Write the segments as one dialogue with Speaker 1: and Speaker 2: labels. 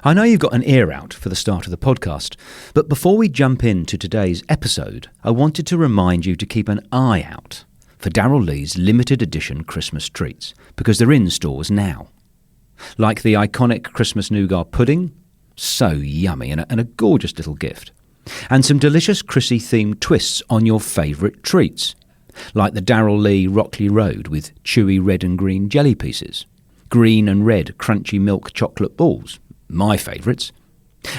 Speaker 1: I know you've got an ear out for the start of the podcast, but before we jump into today's episode, I wanted to remind you to keep an eye out for Darryl Lee's limited edition Christmas treats, because they're in stores now. Like the iconic Christmas nougat pudding, so yummy and a gorgeous little gift. And some delicious Chrissy-themed twists on your favourite treats, like the Darryl Lee Rockley Road with chewy red and green jelly pieces, green and red crunchy milk chocolate balls, my favourites,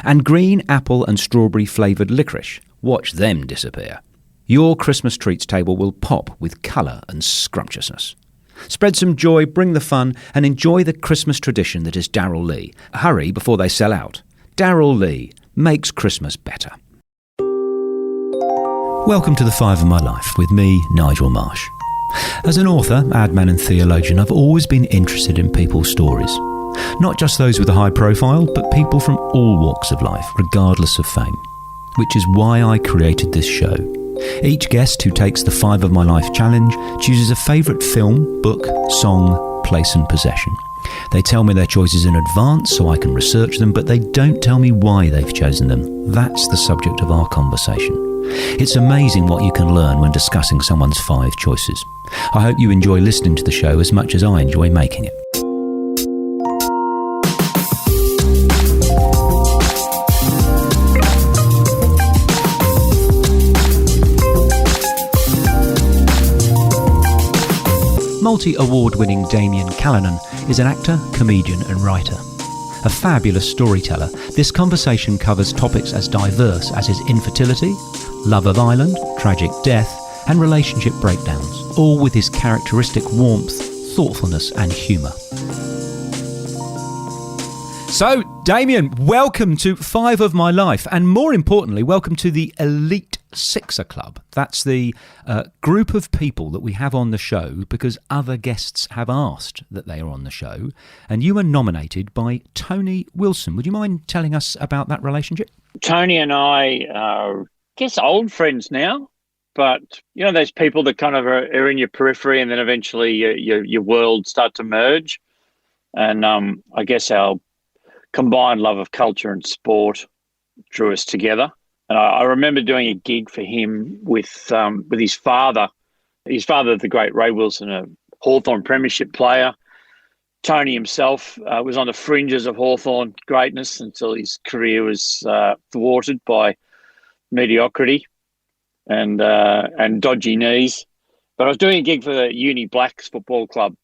Speaker 1: and green apple and strawberry flavoured licorice. Watch them disappear. Your Christmas treats table will pop with colour and scrumptiousness. Spread some joy, bring the fun, and enjoy the Christmas tradition that is Darryl Lee. Hurry before they sell out. Darryl Lee makes Christmas better. Welcome to The Five of My Life with me, Nigel Marsh. As an author, adman and theologian, I've always been interested in people's stories. Not just those with a high profile, but people from all walks of life, regardless of fame. Which is why I created this show. Each guest who takes the Five of My Life challenge chooses a favourite film, book, song, place and possession. They tell me their choices in advance so I can research them, but they don't tell me why they've chosen them. That's the subject of our conversation. It's amazing what you can learn when discussing someone's 5 choices. I hope you enjoy listening to the show as much as I enjoy making it. Multi-award-winning Damian Callinan is an actor, comedian and writer. A fabulous storyteller, this conversation covers topics as diverse as his infertility, love of Ireland, tragic death and relationship breakdowns, all with his characteristic warmth, thoughtfulness and humour. So, Damian, welcome to Five of My Life, and more importantly, welcome to the Elite Sixer Club. That's the group of people that we have on the show because other guests have asked that they are on the show, and you were nominated by Tony Wilson. Would you mind telling us about that relationship?
Speaker 2: Tony and I are, old friends now, but, you know, those people that kind of are in your periphery and then eventually your worlds start to merge. And I guess our combined love of culture and sport drew us together. And I remember doing a gig for him with his father. His father, the great Ray Wilson, a Hawthorn premiership player. Tony himself was on the fringes of Hawthorn greatness until his career was thwarted by mediocrity and dodgy knees. But I was doing a gig for the Uni Blacks football club,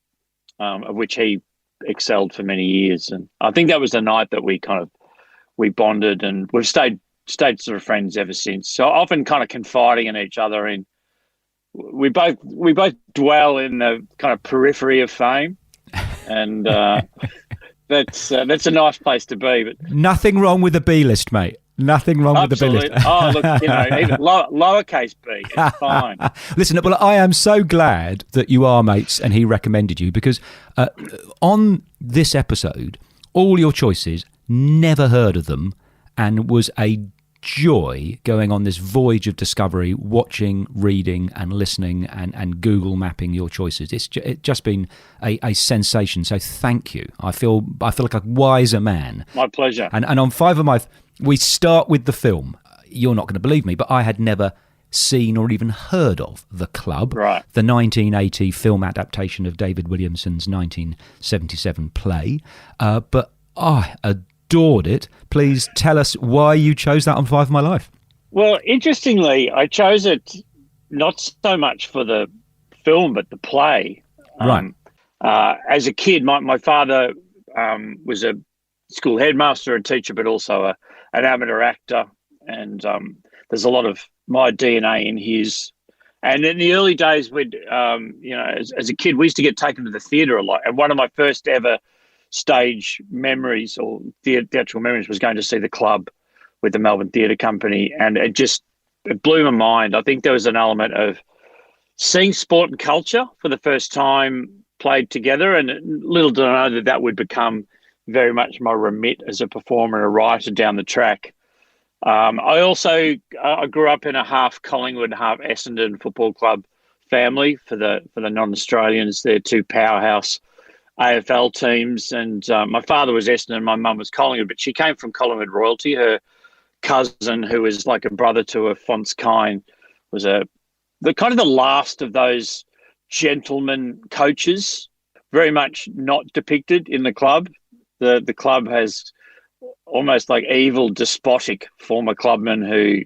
Speaker 2: of which he excelled for many years, and I think that was the night that we bonded, and we've stayed sort of friends ever since. So often kind of confiding in each other, and we both dwell in the kind of periphery of fame, and that's a nice place to be. But
Speaker 1: nothing wrong with the B list, mate. Nothing wrong
Speaker 2: absolutely.
Speaker 1: With the B list.
Speaker 2: Oh, look, you know, even lowercase b, it's fine.
Speaker 1: Listen, well, I am so glad that you are mates and he recommended you, because on this episode, all your choices, never heard of them, and was a joy going on this voyage of discovery, watching, reading and listening and Google mapping your choices. It's just been a sensation. So thank you. I feel like a wiser man.
Speaker 2: My pleasure.
Speaker 1: And on Five of My... We start with the film. You're not going to believe me, but I had never seen or even heard of The Club,
Speaker 2: right?
Speaker 1: The 1980 film adaptation of David Williamson's 1977 play. But I adored it. Please tell us why you chose that on Five of My Life.
Speaker 2: Well, interestingly, I chose it not so much for the film, but the play.
Speaker 1: Right.
Speaker 2: As a kid, my father was a school headmaster and teacher, but also an amateur actor, and there's a lot of my DNA in his. And in the early days, we'd, as a kid, we used to get taken to the theatre a lot. And one of my first ever stage memories or theatrical memories was going to see The Club with the Melbourne Theatre Company, and it blew my mind. I think there was an element of seeing sport and culture for the first time played together, and little did I know that would become very much my remit as a performer and a writer down the track. I grew up in a half Collingwood, half Essendon football club family for the non-Australians. They're two powerhouse AFL teams. And my father was Essendon, my mum was Collingwood, but she came from Collingwood royalty. Her cousin, who was like a brother to her, Fonts Kine, was the kind of the last of those gentleman coaches, very much not depicted in the club. The club has almost like evil, despotic former clubmen who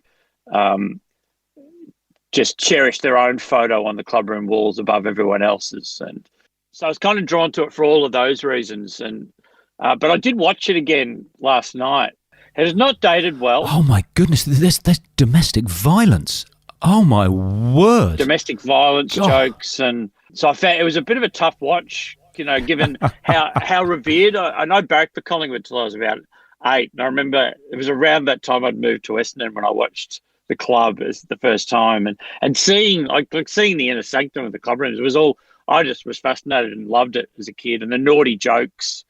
Speaker 2: just cherish their own photo on the clubroom walls above everyone else's. And so I was kind of drawn to it for all of those reasons. And but I did watch it again last night. It is not dated well.
Speaker 1: Oh my goodness, there's domestic violence. Oh my word.
Speaker 2: Domestic violence jokes. And so I found it was a bit of a tough watch, given how revered. I know barracked for Collingwood till I was about 8. And I remember it was around that time I'd moved to Essendon when I watched the club as the first time, and seeing seeing the inner sanctum of the club rooms. It was all, I just was fascinated and loved it as a kid, and the naughty jokes.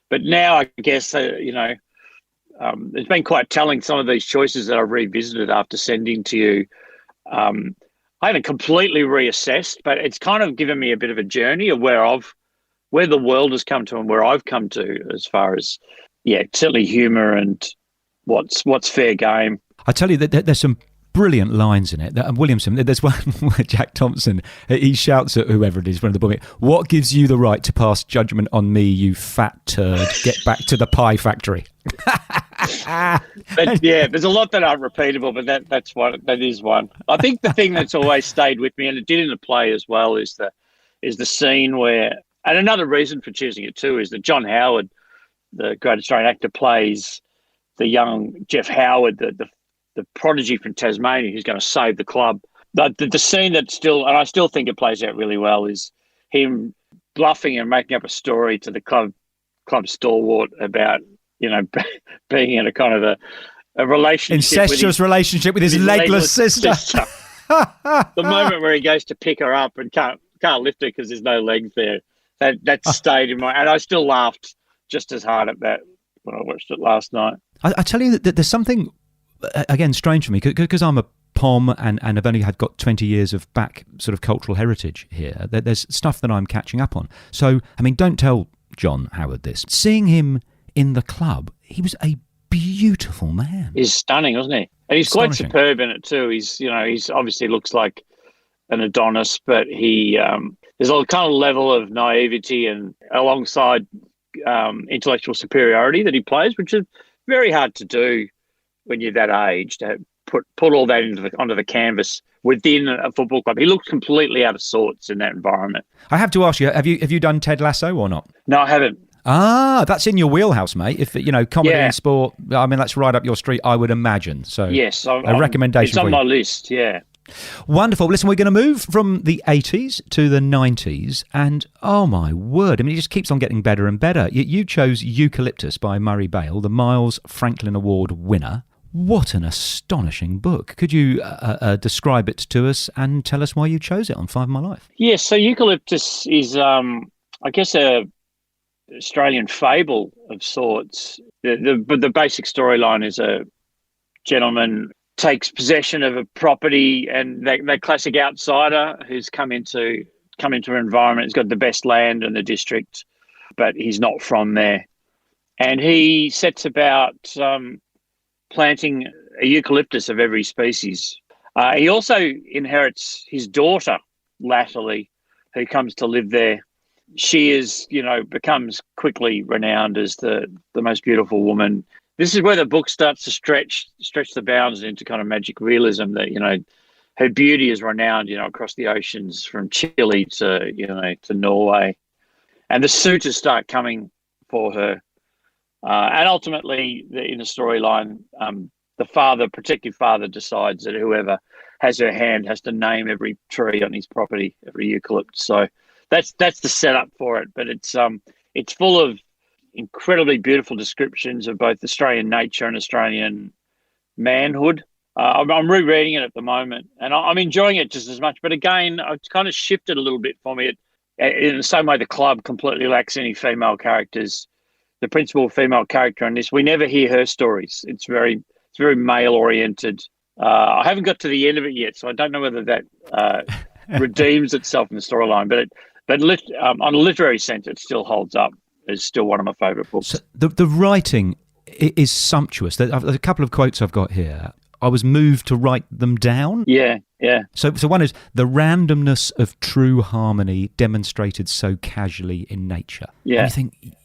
Speaker 2: But now I guess it's been quite telling, some of these choices that I've revisited after sending to you. I haven't completely reassessed, but it's kind of given me a bit of a journey of where the world has come to and where I've come to, as far as certainly humour and what's fair game.
Speaker 1: I tell you that there's some brilliant lines in it. Williamson, there's one where Jack Thompson, he shouts at whoever it is, one of the boys, "What gives you the right to pass judgment on me, you fat turd? Get back to the pie factory."
Speaker 2: But there's a lot that aren't repeatable, but that is one. I think the thing that's always stayed with me, and it did in the play as well, is the scene where, and another reason for choosing it too, is that John Howard, the great Australian actor, plays the young Jeff Howard, the prodigy from Tasmania who's going to save the club. The scene that still, and I still think it plays out really well, is him bluffing and making up a story to the club stalwart about being in a kind of a relationship,
Speaker 1: incestuous relationship with his legless sister.
Speaker 2: The moment where he goes to pick her up and can't lift her because there's no legs there, that stayed in my, and I still laughed just as hard at that when I watched it last night.
Speaker 1: I tell you that there's something, again, strange for me, because I'm a POM and I've only got 20 years of back sort of cultural heritage here. There's stuff that I'm catching up on. So, I mean, don't tell John Howard this. Seeing him in the club, he was a beautiful man.
Speaker 2: He's stunning, wasn't he? And he's quite superb in it too. He's obviously looks like an Adonis, but there's a kind of level of naivety and alongside intellectual superiority that he plays, which is very hard to do when you're that age, to put all that onto the canvas within a football club. He looks completely out of sorts in that environment.
Speaker 1: I have to ask you, have you done Ted Lasso or not?
Speaker 2: No, I haven't.
Speaker 1: Ah, that's in your wheelhouse, mate. If comedy and sport, I mean, that's right up your street, I would imagine. So
Speaker 2: yes,
Speaker 1: a recommendation.
Speaker 2: It's on my list. Yeah.
Speaker 1: Wonderful. Listen, we're going to move from the 80s to the 90s, and oh my word, I mean, it just keeps on getting better and better. You chose Eucalyptus by Murray Bale, the Miles Franklin Award winner. What an astonishing book. Could you describe it to us and tell us why you chose it on 5 My Life?
Speaker 2: Yes, so Eucalyptus is, I guess, a Australian fable of sorts. But the basic storyline is a gentleman takes possession of a property, and that classic outsider who's come into an environment, has got the best land in the district, but he's not from there. And he sets about planting a eucalyptus of every species. He also inherits his daughter latterly, who comes to live there. She becomes quickly renowned as the most beautiful woman. This is where the book starts to stretch the bounds into kind of magic realism, that, her beauty is renowned, across the oceans from Chile to Norway. And the suitors start coming for her. And ultimately, in the storyline, the protective father decides that whoever has her hand has to name every tree on his property, every eucalypt. So that's the setup for it. But it's full of incredibly beautiful descriptions of both Australian nature and Australian manhood. I'm rereading it at the moment, and I'm enjoying it just as much. But again, it's kind of shifted a little bit for me. In the same way the club completely lacks any female characters, the principal female character in this, we never hear her stories. It's very male-oriented. I haven't got to the end of it yet, so I don't know whether that redeems itself in the storyline. But But on a literary sense, it still holds up. It's still one of my favourite books.
Speaker 1: So the writing is sumptuous. There's a couple of quotes I've got here. I was moved to write them down.
Speaker 2: Yeah.
Speaker 1: So one is, the randomness of true harmony demonstrated so casually in nature.
Speaker 2: Yeah.
Speaker 1: And you think,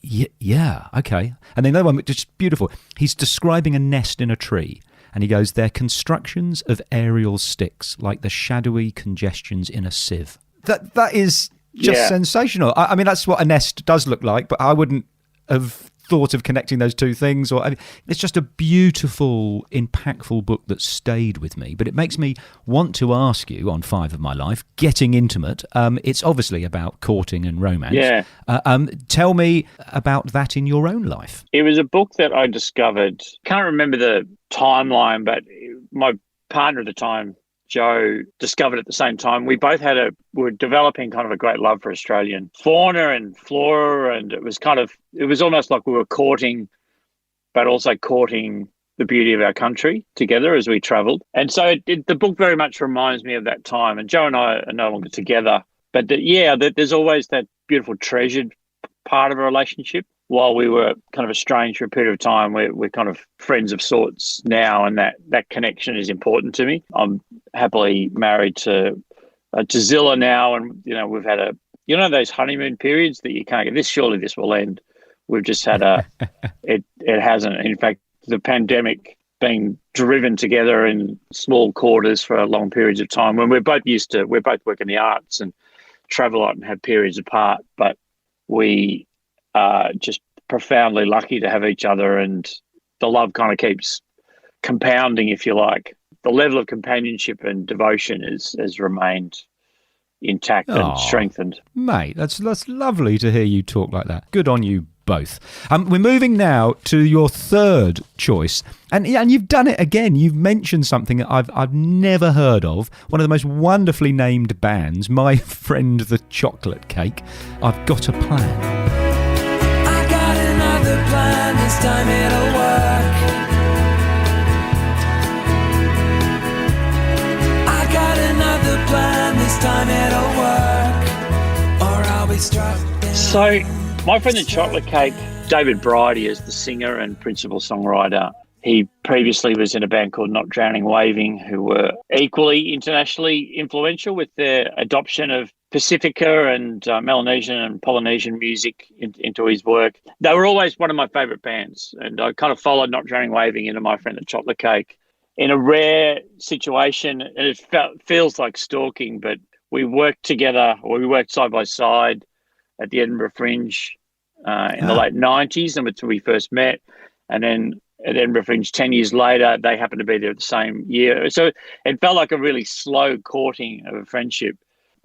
Speaker 1: yeah, okay. And then another one, just beautiful. He's describing a nest in a tree. And he goes, they're constructions of aerial sticks, like the shadowy congestions in a sieve. That is just sensational. I mean, that's what a nest does look like, but I wouldn't have thought of connecting those two things. It's just a beautiful, impactful book that stayed with me. But it makes me want to ask you, on 5 of my life, getting intimate. It's obviously about courting and romance.
Speaker 2: Yeah.
Speaker 1: Tell me about that in your own life.
Speaker 2: It was a book that I discovered. Can't remember the timeline, but my partner at the time, Joe, discovered at the same time. We both were developing kind of a great love for Australian fauna and flora, and it was almost like we were courting, but also courting the beauty of our country together as we travelled. And so the book very much reminds me of that time. And Joe and I are no longer together, but there's always that beautiful treasured part of a relationship. While we were kind of estranged for a period of time, we're kind of friends of sorts now, and that connection is important to me. I'm happily married to Zilla now, and we've had those honeymoon periods that you can't get. Surely this will end. We've just had it hasn't. In fact, the pandemic being driven together in small quarters for long periods of time when we're both work in the arts and travel a lot and have periods apart, but we just profoundly lucky to have each other, and the love kind of keeps compounding, if you like. The level of companionship and devotion has remained intact and strengthened.
Speaker 1: Mate, that's lovely to hear you talk like that. Good on you both. We're moving now to your third choice, and you've done it again. You've mentioned something that I've never heard of. One of the most wonderfully named bands, My Friend the Chocolate Cake. I've got a plan.
Speaker 3: The plan, this time it'll work. I got another plan, this time it'll work, or I'll be struck down.
Speaker 2: So, My Friend the Chocolate Cake, David Bridie is the singer and principal songwriter. He previously was in a band called Not Drowning Waving, who were equally internationally influential with their adoption of Pacifica and Melanesian and Polynesian music into his work. They were always one of my favourite bands, and I kind of followed Not Drowning Waving into My Friend the Chocolate Cake in a rare situation, and it feels like stalking, but we worked side by side at the Edinburgh Fringe in the late 90s, and we first met, and then at Edinburgh Fringe 10 years later, they happened to be there the same year. So it felt like a really slow courting of a friendship.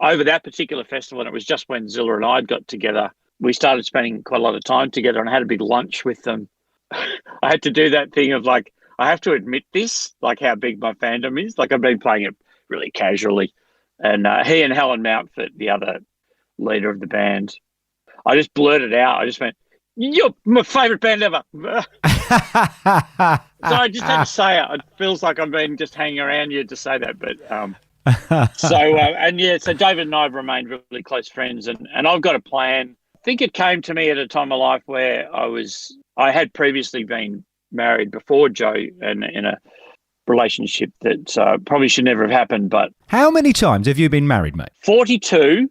Speaker 2: Over that particular festival, and it was just when Zilla and I got together, we started spending quite a lot of time together, and I had a big lunch with them. I had to do that thing of like, I have to admit this, like how big my fandom is. Like I've been playing it really casually. And he and Helen Mountford, the other leader of the band, I just blurted out. I just went, "You're my favourite band ever." So I just had to say it. It feels like I've been just hanging around you to say that, but... So David and I have remained really close friends, and I've got a plan. I think it came to me at a time of my life where I had previously been married before Joe, and in a relationship that probably should never have happened. But
Speaker 1: how many times have you been married, mate?
Speaker 2: 42.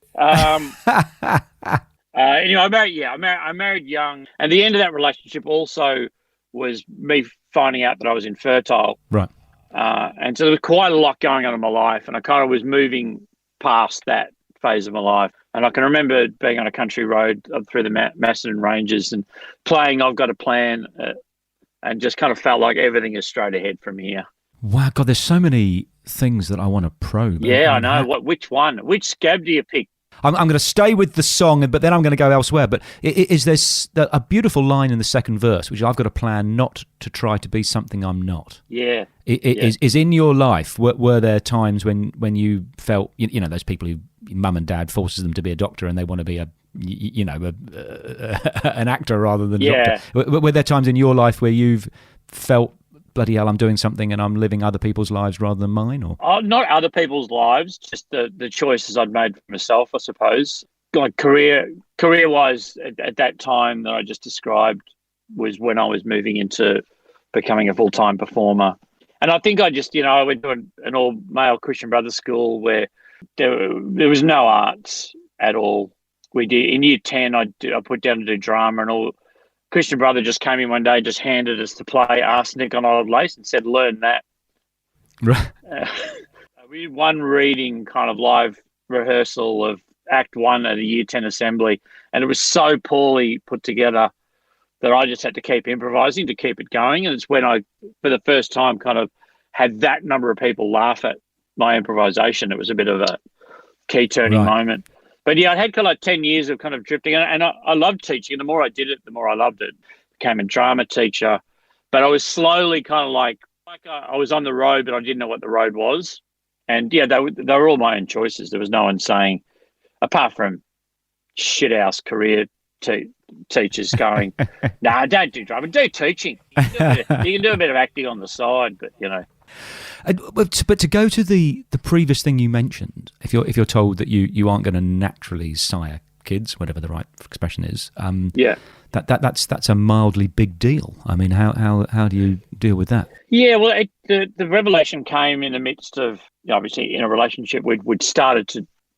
Speaker 2: Anyway, I married young, and the end of that relationship also was me finding out that I was infertile.
Speaker 1: Right.
Speaker 2: And so there was quite a lot going on in my life, and I kind of was moving past that phase of my life. And I can remember being on a country road up through the Macedon Ranges and playing I've Got a Plan, and just kind of felt like everything is straight ahead from here.
Speaker 1: Wow, God, there's so many things that I want to probe.
Speaker 2: Yeah, I know. Which one? Which scab do you pick?
Speaker 1: I'm going to stay with the song, but then I'm going to go elsewhere. But is there a beautiful line in the second verse, which I've got a plan not to try to be something I'm not?
Speaker 2: Yeah.
Speaker 1: Is in your life, were there times when you felt, those people who mum and dad forces them to be a doctor and they want to be an actor rather than a doctor? Were there times in your life where you've felt, bloody hell, I'm doing something and I'm living other people's lives rather than mine? Or
Speaker 2: not other people's lives, just the choices I'd made for myself, I suppose. like career wise at that time that I just described was when I was moving into becoming a full-time performer. And I think I went to an all-male Christian Brothers school where there was no arts at all. We did in year 10. I put down to do drama, and all. Christian Brother just came in one day, just handed us to play Arsenic on Old Lace, and said, "Learn that."
Speaker 1: Right.
Speaker 2: We did one reading, kind of live rehearsal of Act 1 at a year 10 assembly, and it was so poorly put together that I just had to keep improvising to keep it going. And it's when I, for the first time, kind of had that number of people laugh at my improvisation. It was a bit of a key turning moment. But yeah, I had kind of like 10 years of kind of drifting, and I loved teaching. And the more I did it, the more I loved it. Became a drama teacher, but I was slowly kind of like I was on the road, but I didn't know what the road was. And yeah, they were all my own choices. There was no one saying, apart from shithouse career teachers going, "Nah, don't do drama, do teaching. You can do a bit of acting on the side," but you know.
Speaker 1: But to go to the previous thing you mentioned, if you're told that you aren't going to naturally sire kids, whatever the right expression is, that's a mildly big deal. I mean, how do you deal with that? Yeah,
Speaker 2: well, the revelation came in the midst of, obviously, in a relationship we'd started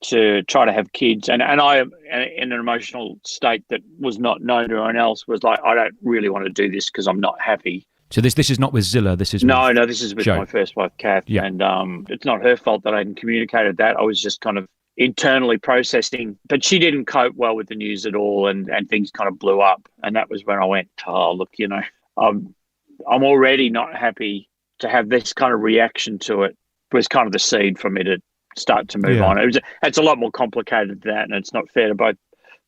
Speaker 2: to try to have kids, and I, in an emotional state that was not known to anyone else, was like, I don't really want to do this because I'm not happy.
Speaker 1: So this is not with Zilla. This is
Speaker 2: no. This is with my first wife, Kath, and it's not her fault that I hadn't communicated that. I was just kind of internally processing, but she didn't cope well with the news at all, and things kind of blew up. And that was when I went, oh look, I'm already not happy. To have this kind of reaction to it was kind of the seed for me to start to move on. It's a lot more complicated than that, and it's not fair to both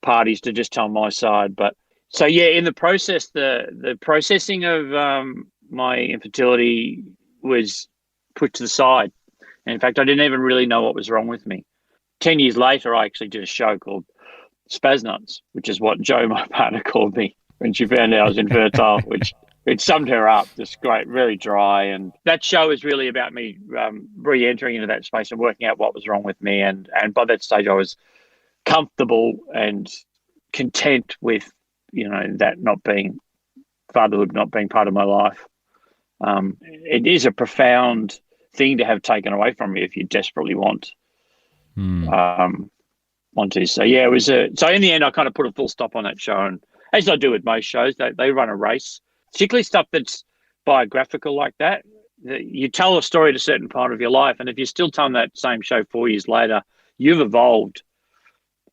Speaker 2: parties to just tell my side. But so yeah, in the process, the processing of my infertility was put to the side. And in fact, I didn't even really know what was wrong with me. 10 years later, I actually did a show called Spaznuts, which is what Jo, my partner, called me when she found out I was infertile, which it summed her up, just great, very dry. And that show is really about me re-entering into that space and working out what was wrong with me. And by that stage, I was comfortable and content with, that not being fatherhood, not being part of my life. It is a profound thing to have taken away from you if you desperately want to. So yeah, it was so in the end, I kind of put a full stop on that show, and as I do with most shows, they run a race, particularly stuff that's biographical like that. You tell a story at a certain part of your life, and if you're still telling that same show 4 years later, you've evolved.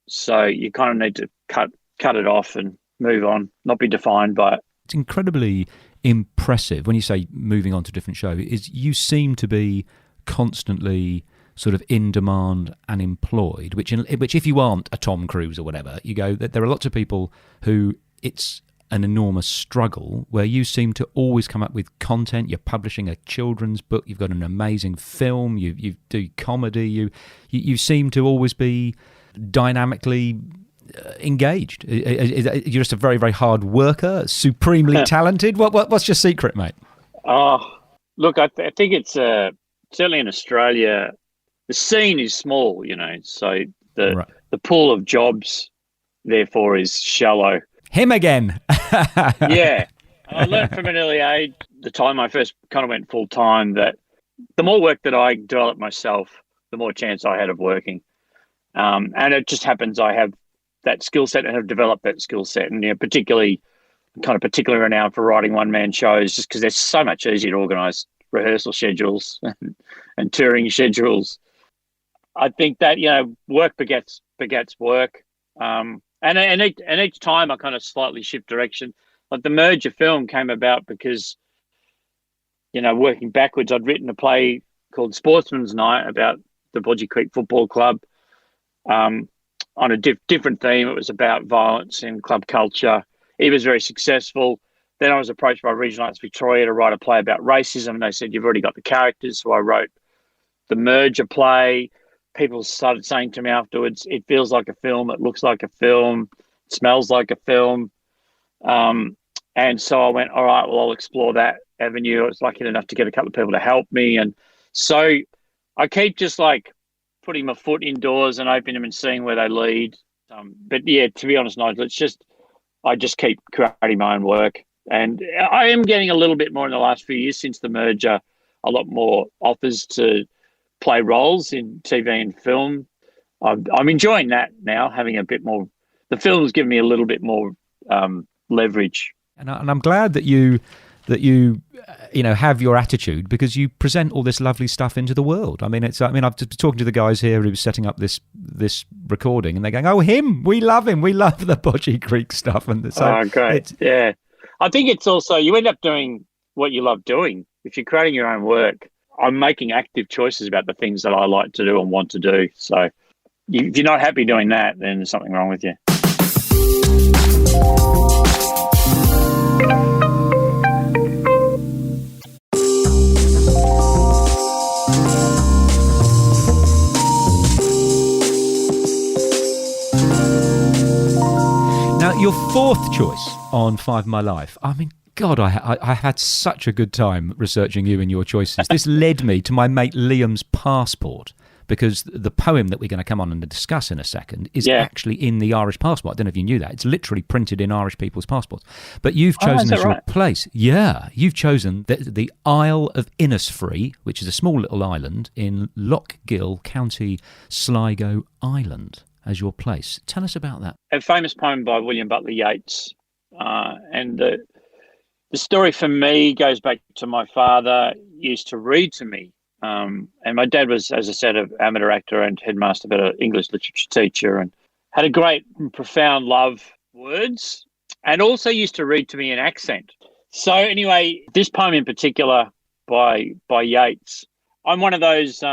Speaker 2: So you kind of need to cut it off and move on, not be defined by it.
Speaker 1: It's incredibly impressive when you say moving on to a different show. Is you seem to be constantly sort of in demand and employed, which if you aren't a Tom Cruise or whatever, you go that there are lots of people who it's an enormous struggle, where you seem to always come up with content. You're publishing a children's book, you've got an amazing film, you do comedy, you seem to always be dynamically engaged. You're just a very, very hard worker, supremely talented. What's your secret, mate?
Speaker 2: Oh, look, I think it's certainly in Australia, the scene is small, so the pool of jobs, therefore, is shallow.
Speaker 1: Him again.
Speaker 2: Yeah. I learned from an early age, the time I first kind of went full time, that the more work that I developed myself, the more chance I had of working. And it just happens I have that skill set and have developed that skill set, and particularly renowned for writing one-man shows, just because they're so much easier to organise rehearsal schedules and touring schedules. I think that work begets work, and each time I kind of slightly shift direction. Like the Merger film came about because working backwards, I'd written a play called Sportsman's Night about the Bodgy Creek Football Club. On a different theme. It was about violence in club culture. It was very successful. Then I was approached by Regional Arts Victoria to write a play about racism, and they said, you've already got the characters. So I wrote the Merger play. People started saying to me afterwards, it feels like a film, it looks like a film, it smells like a film. And so I went, all right, well, I'll explore that avenue. I was lucky enough to get a couple of people to help me. And so I keep just like putting my foot indoors and opening them and seeing where they lead. But yeah, to be honest, Nigel, I just keep creating my own work. And I am getting a little bit more in the last few years since the merger, a lot more offers to play roles in TV and film. I'm enjoying that now, having a bit more. The film's given me a little bit more leverage.
Speaker 1: And I'm glad that you have your attitude, because you present all this lovely stuff into the world. I mean, I've just been talking to the guys here who were setting up this recording, and they're going, "Oh, we love him. We love the Bodgy Creek stuff." And so,
Speaker 2: great. Yeah, I think it's also, you end up doing what you love doing. If you're creating your own work, I'm making active choices about the things that I like to do and want to do. So if you're not happy doing that, then there's something wrong with you.
Speaker 1: Now, your fourth choice on Five of My Life, I mean, God, I had such a good time researching you and your choices. This led me to my mate Liam's passport, because the poem that we're going to come on and discuss in a second is actually in the Irish passport. I don't know if you knew that. It's literally printed in Irish people's passports. But you've chosen as your place. Yeah, you've chosen the Isle of Innisfree, which is a small little island in Lochgill, County Sligo, Ireland, as your place. Tell us about that.
Speaker 2: A famous poem by William Butler Yeats. And the story for me goes back to my father used to read to me. And my dad was, as I said, an amateur actor and headmaster, but an English literature teacher, and had a great and profound love for words, and also used to read to me in accent. So anyway, this poem in particular by Yeats, I'm one of those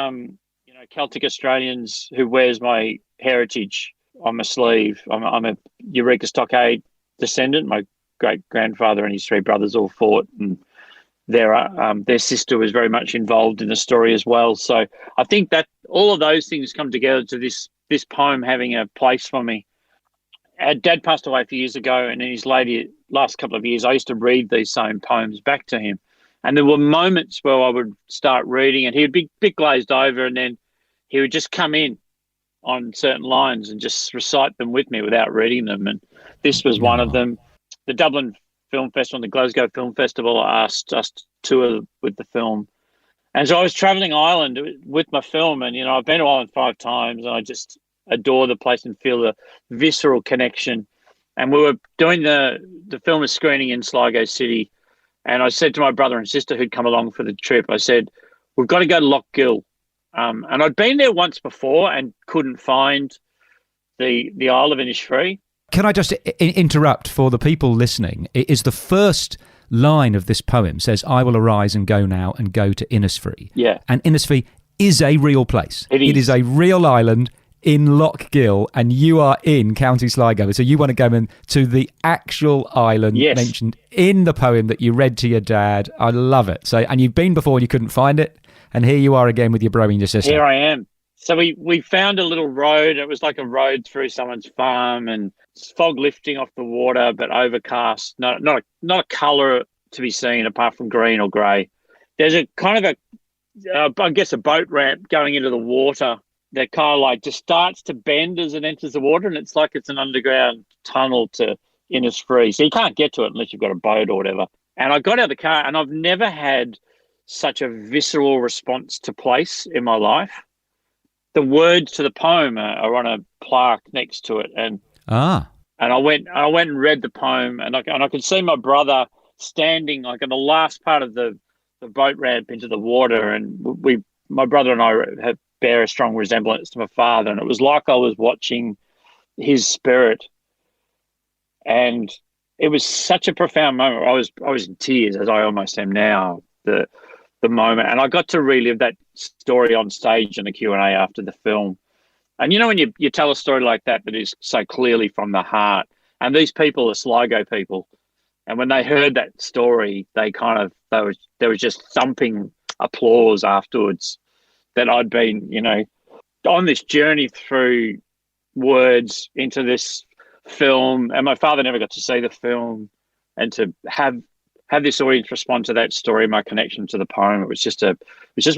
Speaker 2: Celtic Australians who wears my heritage on my sleeve. I'm a Eureka Stockade descendant. My great-grandfather and his three brothers all fought, and their sister was very much involved in the story as well. So I think that all of those things come together to this poem having a place for me. Our dad passed away a few years ago, and in his last couple of years, I used to read these same poems back to him. And there were moments where I would start reading, and he would be a bit glazed over, and then he would just come in on certain lines and just recite them with me without reading them. And this was one of them. The Dublin Film Festival and the Glasgow Film Festival asked us to tour with the film. And so I was travelling Ireland with my film, and, I've been to Ireland 5 times, and I just adore the place and feel the visceral connection. And we were doing the film was screening in Sligo City, and I said to my brother and sister who'd come along for the trip, I said, we've got to go to Lochgill. And I'd been there once before and couldn't find the Isle of Innisfree.
Speaker 1: Can I just interrupt for the people listening? It is the first line of this poem says, "I will arise and go now and go to Innisfree."
Speaker 2: Yeah.
Speaker 1: And Innisfree is a real place.
Speaker 2: It
Speaker 1: is a real island in Lochgill, and you are in County Sligo. So you want to go to the actual island mentioned in the poem that you read to your dad. I love it. So, and you've been before and you couldn't find it, and here you are again with your bro and your sister.
Speaker 2: Here I am. So we found a little road. It was like a road through someone's farm, and fog lifting off the water, but overcast. Not a colour to be seen apart from green or grey. There's a kind of a boat ramp going into the water that kind of like just starts to bend as it enters the water, and it's like it's an underground tunnel to Innisfree. So you can't get to it unless you've got a boat or whatever. And I got out of the car, and I've never had such a visceral response to place in my life. The words to the poem are on a plaque next to it, and I went and read the poem, and I could see my brother standing like in the last part of the boat ramp into the water, and my brother and I bear a strong resemblance to my father, and it was like I was watching his spirit, and it was such a profound moment. I was in tears, as I almost am now. The moment, and I got to relive that story on stage in the Q&A after the film. And when you tell a story like that is so clearly from the heart, and these people are Sligo people, and when they heard that story, there was just thumping applause afterwards that I'd been on this journey through words into this film, and my father never got to see the film, and to have this audience respond to that story, my connection to the poem, it was just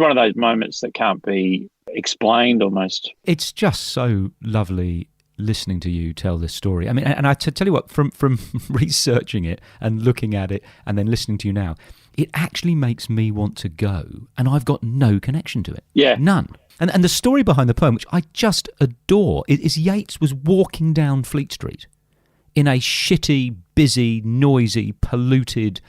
Speaker 2: one of those moments that can't be explained almost.
Speaker 1: It's just so lovely listening to you tell this story. I mean, and I tell you what, from researching it and looking at it and then listening to you now, it actually makes me want to go, and I've got no connection to it.
Speaker 2: Yeah.
Speaker 1: None. And the story behind the poem, which I just adore, is Yeats was walking down Fleet Street in a shitty, busy, noisy, polluted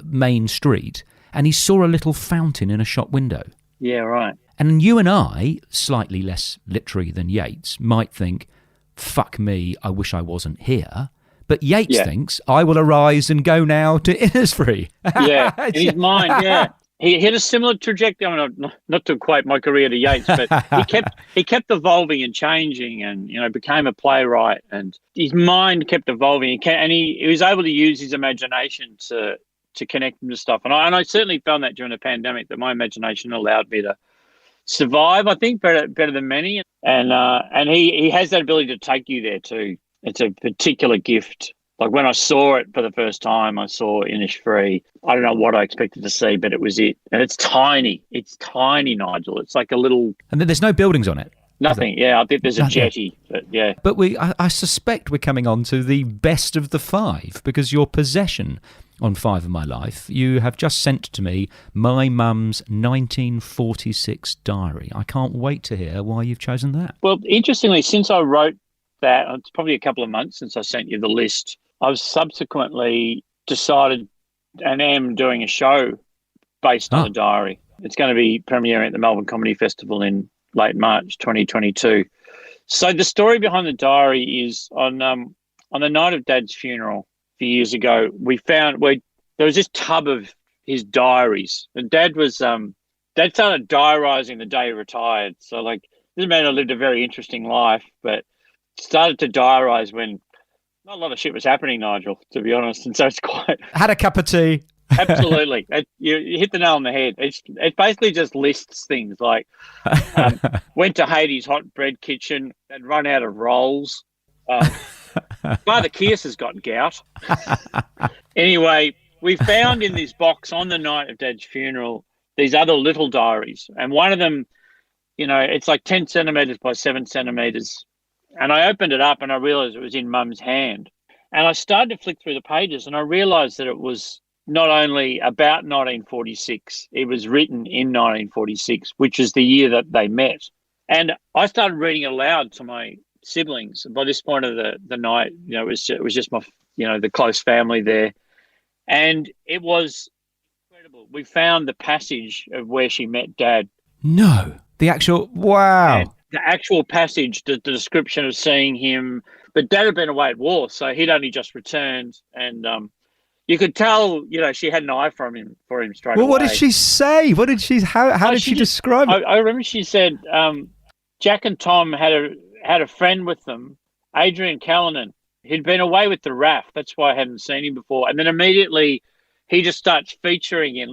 Speaker 1: main street, and he saw a little fountain in a shop window.
Speaker 2: Yeah, right.
Speaker 1: And you and I, slightly less literary than Yeats, might think, fuck me, I wish I wasn't here. But Yeats thinks, I will arise and go now to Innisfree.
Speaker 2: Yeah, in his mind, yeah. He had a similar trajectory. I mean, not to equate my career to Yeats, but he kept evolving and changing, and became a playwright. And his mind kept evolving, and he was able to use his imagination to connect him to stuff. And I certainly found that during the pandemic, that my imagination allowed me to survive. I think better than many. And he has that ability to take you there too. It's a particular gift. Like when I saw it for the first time, I saw Innisfree. I don't know what I expected to see, but it was it. And it's tiny. It's tiny, Nigel. It's like a little...
Speaker 1: And then there's no buildings on it.
Speaker 2: Nothing. Yeah, I think there's a jetty, but yeah.
Speaker 1: But I suspect we're coming on to the best of the five, because your possession on Five of My Life, you have just sent to me my mum's 1946 diary. I can't wait to hear why you've chosen that.
Speaker 2: Well, interestingly, since I wrote that, it's probably a couple of months since I sent you the list, I've subsequently decided and am doing a show based on the diary. It's going to be premiering at the Melbourne Comedy Festival in late March 2022. So the story behind the diary is on the night of Dad's funeral a few years ago, there was this tub of his diaries. And Dad started diarising the day he retired. So this man had lived a very interesting life, but started to diarise when not a lot of shit was happening, Nigel, to be honest. And so it's quite...
Speaker 1: Had a cup of tea.
Speaker 2: Absolutely. You hit the nail on the head. It basically just lists things like went to Hades' hot bread kitchen and run out of rolls. Father Kearse has got gout. Anyway, we found in this box on the night of Dad's funeral these other little diaries. And one of them, it's like 10 centimetres by 7 centimetres. And I opened it up and I realised it was in Mum's hand. And I started to flick through the pages and I realised that it was not only about 1946, it was written in 1946, which is the year that they met. And I started reading it aloud to my siblings. And by this point of the night, it was just my, the close family there. And it was incredible. We found the passage of where she met Dad.
Speaker 1: No, the actual, wow.
Speaker 2: And the actual passage, the description of seeing him. But Dad had been away at war, so he'd only just returned. And you could tell, she had an eye for him straight away.
Speaker 1: Well, what did she say? How did she describe it?
Speaker 2: I remember she said, Jack and Tom had a friend with them, Damian Callinan. He'd been away with the RAF. That's why I hadn't seen him before. And then immediately he just starts featuring in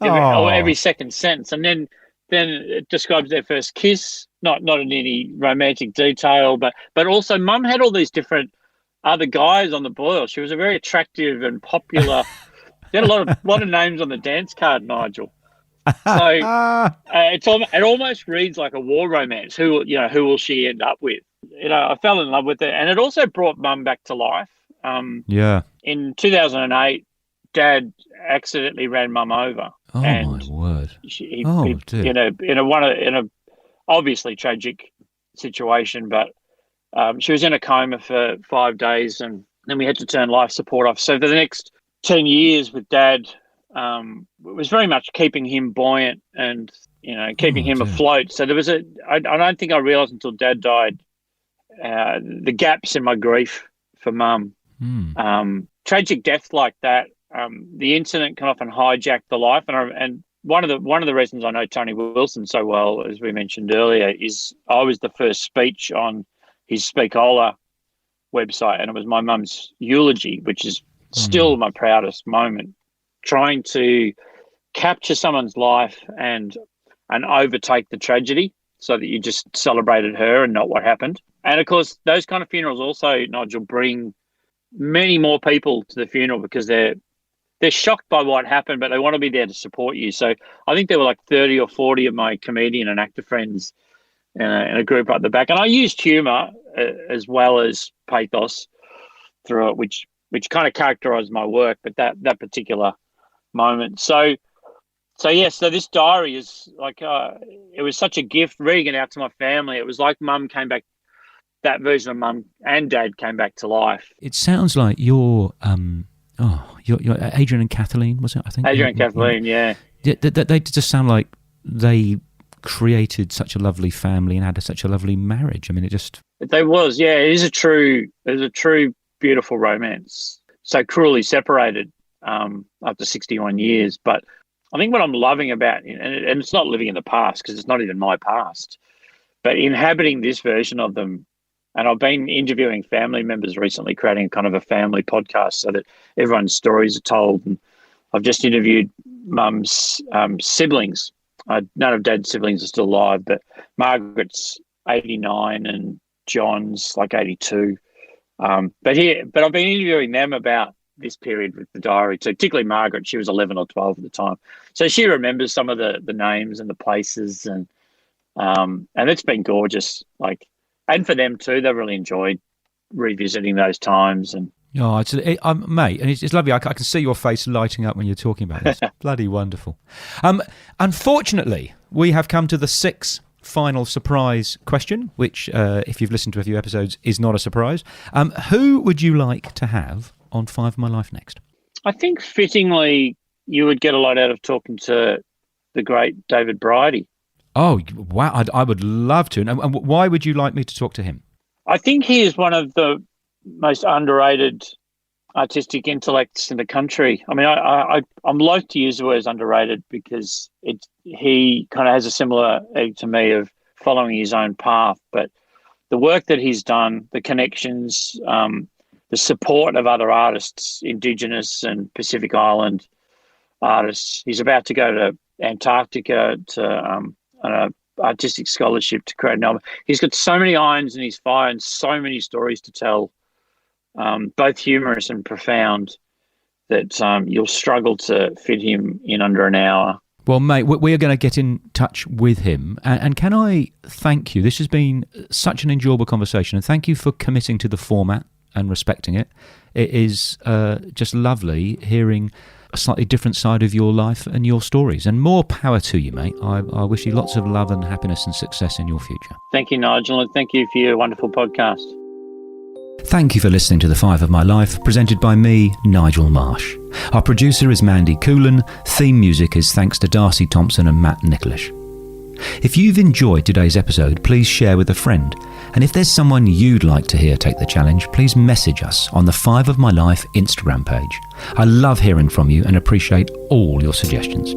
Speaker 2: every second sentence. And then it describes their first kiss, not in any romantic detail, but also Mum had all these different other guys on the boil. She was a very attractive and popular. She had a lot of names on the dance card, Nigel. So it almost reads like a war romance. Who will she end up with? I fell in love with it, and it also brought Mum back to life. In 2008, Dad accidentally ran Mum over.
Speaker 1: Oh my word!
Speaker 2: In a obviously tragic situation, but she was in a coma for 5 days, and then we had to turn life support off. So for the next 10 years with Dad, it was very much keeping him buoyant and keeping him afloat. So there was I don't think I realised until Dad died the gaps in my grief for Mum. Tragic death like that. The incident can often hijack the life, and one of the reasons I know Tony Wilson so well, as we mentioned earlier, is I was the first speech on his Speakola website, and it was my mum's eulogy, which is still my proudest moment. Trying to capture someone's life and overtake the tragedy, so that you just celebrated her and not what happened. And of course, those kind of funerals also, Nigel, bring many more people to the funeral because they're shocked by what happened, but they want to be there to support you. So I think there were like 30 or 40 of my comedian and actor friends in a group at the back. And I used humour as well as pathos through it, which kind of characterised my work, but that particular moment. So this diary is like, it was such a gift reading it out to my family. It was like Mum came back, that version of Mum and Dad came back to life.
Speaker 1: It sounds like you're Adrian and Kathleen, was it? I think
Speaker 2: Adrian and Kathleen, yeah.
Speaker 1: They just sound like they created such a lovely family and had such a lovely marriage. I mean,
Speaker 2: It was, yeah. It is a true beautiful romance. So cruelly separated after 61 years. But I think what I'm loving about it, and it's not living in the past because it's not even my past, but inhabiting this version of them. And I've been interviewing family members recently, creating kind of a family podcast so that everyone's stories are told. And I've just interviewed Mum's siblings. None of Dad's siblings are still alive, but Margaret's 89 and John's like 82. But I've been interviewing them about this period with the diary too, particularly Margaret. She was 11 or 12 at the time. So she remembers some of the names and the places, and it's been gorgeous. And for them too, they've really enjoyed revisiting those times. And
Speaker 1: mate, and it's lovely. I can see your face lighting up when you're talking about this. Bloody wonderful. Unfortunately, we have come to the sixth final surprise question, which, if you've listened to a few episodes, is not a surprise. Who would you like to have on Five of My Life next?
Speaker 2: I think fittingly, you would get a lot out of talking to the great David Bridie.
Speaker 1: Oh, wow. I would love to. And why would you like me to talk to him?
Speaker 2: I think he is one of the most underrated artistic intellects in the country. I mean, I'm loath to use the words underrated because he kind of has a similar egg to me of following his own path. But the work that he's done, the connections, the support of other artists, Indigenous and Pacific Island artists. He's about to go to Antarctica to an artistic scholarship to create an album. He's got so many irons in his fire and so many stories to tell, both humorous and profound, that you'll struggle to fit him in under an hour.
Speaker 1: Well, mate, we are going to get in touch with him. And can I thank you? This has been such an enjoyable conversation, and thank you for committing to the format and respecting it. It is just lovely hearing a slightly different side of your life and your stories. And more power to you, mate. I wish you lots of love and happiness and success in your future.
Speaker 2: Thank you, Nigel, and thank you for your wonderful podcast.
Speaker 1: Thank you for listening to The Five of My Life, presented by me, Nigel Marsh. Our producer is Mandy Coolan. Theme music is thanks to Darcy Thompson and Matt Nicholish. If you've enjoyed today's episode, please share with a friend. And if there's someone you'd like to hear take the challenge, please message us on the Five of My Life Instagram page. I love hearing from you and appreciate all your suggestions.